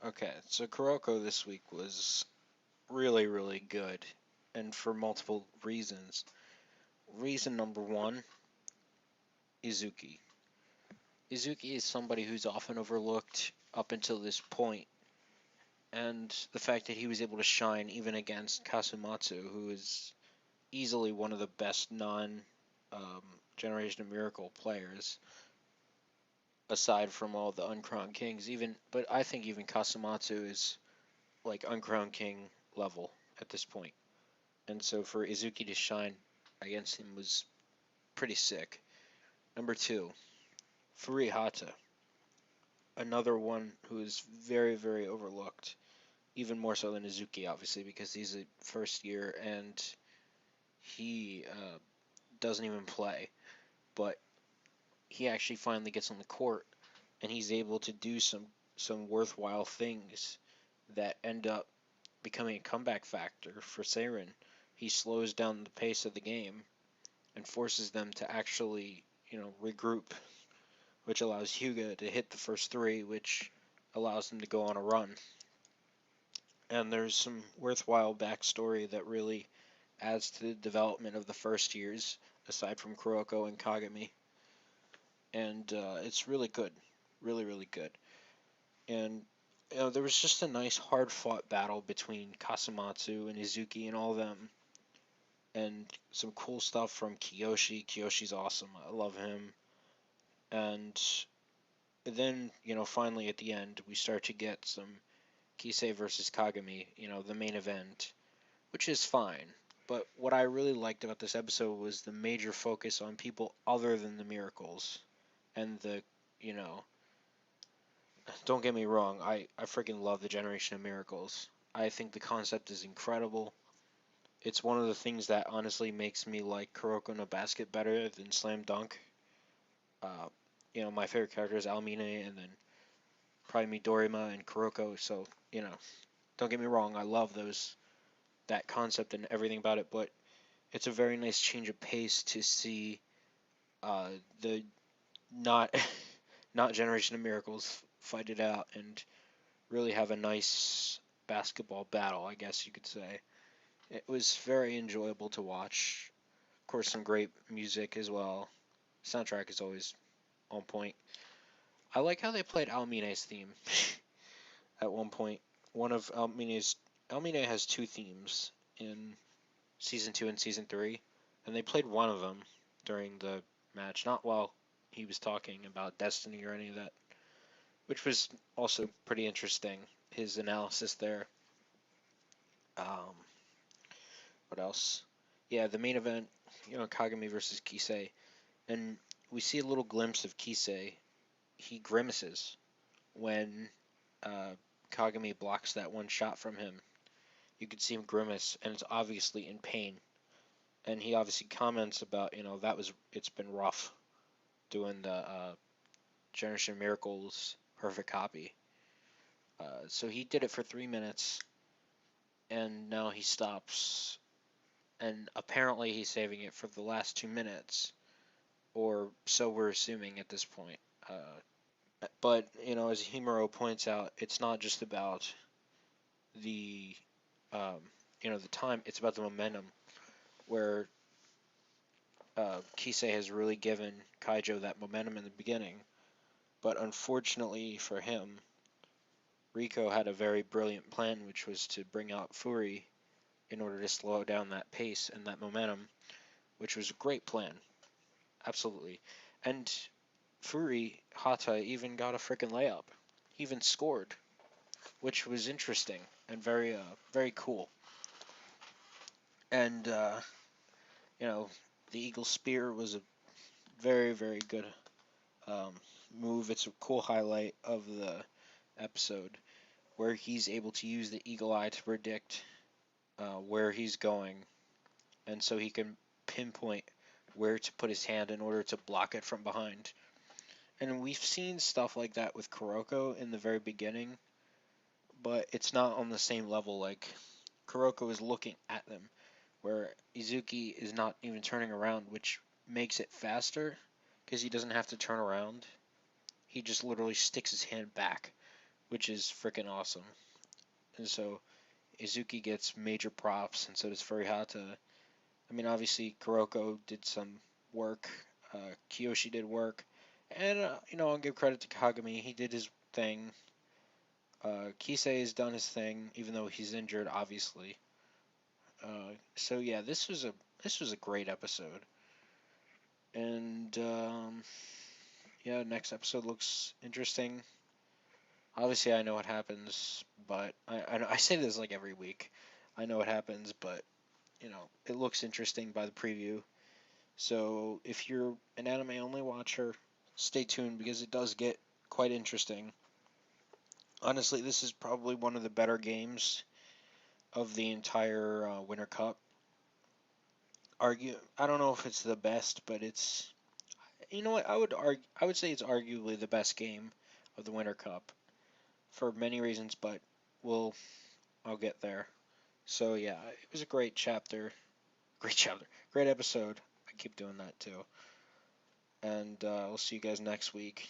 Okay, so Kuroko this week was really, really good, and for multiple reasons. Reason number one, Izuki. Izuki is somebody who's often overlooked up until this point, and the fact that he was able to shine even against Kasumatsu, who is easily one of the best non Generation of Miracle players, aside from all the uncrowned kings. But I think even Kasumatsu is like uncrowned king level at this point. And so for Izuki to shine against him was pretty sick. Number two, Furihata, another one who is very, very overlooked, even more so than Izuki, obviously, because he's a first year and he doesn't even play. But he actually finally gets on the court and he's able to do some worthwhile things that end up becoming a comeback factor for Seirin. He slows down the pace of the game and forces them to actually, regroup, which allows Hyuga to hit the first three, which allows them to go on a run. And there's some worthwhile backstory that really adds to the development of the first years, aside from Kuroko and Kagami. And it's really good. Really, really good. And there was just a nice hard fought battle between Kasumatsu and Izuki and all of them. And some cool stuff from Kiyoshi. Kiyoshi's awesome. I love him. And then, finally at the end, we start to get some Kisei versus Kagami, the main event, which is fine. But what I really liked about this episode was the major focus on people other than the Miracles. And you know, don't get me wrong, I freaking love the Generation of Miracles. I think the concept is incredible. It's one of the things that honestly makes me like Kuroko no Basket better than Slam Dunk. Uh, my favorite character is Almine, and then probably Midorima and Kuroko. So don't get me wrong, I love that concept and everything about it, but it's a very nice change of pace to see the not not Generation of Miracles fight it out and really have a nice basketball battle, I guess you could say. It was very enjoyable to watch. Of course, some great music as well. Soundtrack is always on point. I like how they played Almine's theme at one point. One of Almine has two themes in season 2 and season 3, and they played one of them during the match, not while he was talking about Destiny or any of that, which was also pretty interesting. His analysis there. Um, what else? Yeah, the main event, Kagami versus Kisei, and we see a little glimpse of Kisei. He grimaces when uh, Kagami blocks that one shot from him. You could see him grimace, and it's obviously in pain. And he obviously comments about, it's been rough doing the Generation Miracles perfect copy. So he did it for 3 minutes, and now he stops. And apparently he's saving it for the last 2 minutes, or so we're assuming at this point. But as Himuro points out, it's not just about the the time; it's about the momentum. Where Kisei has really given Kaijo that momentum in the beginning, but unfortunately for him, Rico had a very brilliant plan, which was to bring out Furi in order to slow down that pace and that momentum, which was a great plan, absolutely. And Furi Hata even got a freaking layup. He even scored, which was interesting and very cool. And the Eagle Spear was a very good um, move. It's a cool highlight of the episode where he's able to use the Eagle Eye to predict where he's going, and so he can pinpoint where to put his hand in order to block it from behind. And we've seen stuff like that with Kuroko in the very beginning, but it's not on the same level. Like Kuroko is looking at them, where Izuki is not even turning around, which makes it faster because he doesn't have to turn around. He just literally sticks his hand back, which is freaking awesome. And so Izuki gets major props, and so does Furihata. I mean, obviously Kuroko did some work, Kiyoshi did work, and I'll give credit to Kagami. He did his thing. Kisei has done his thing, even though he's injured, obviously. So yeah, this was a great episode, and yeah, next episode looks interesting. Obviously, I know what happens, but I say this like every week. I know what happens, but it looks interesting by the preview. So if you're an anime only watcher, stay tuned because it does get quite interesting. Honestly, this is probably one of the better games of the entire Winter Cup. I don't know if it's the best, but it's what I would say it's arguably the best game of the Winter Cup for many reasons, but we'll I'll get there. So yeah, it was a great chapter, great chapter, great episode. I keep doing that too, and we'll see you guys next week.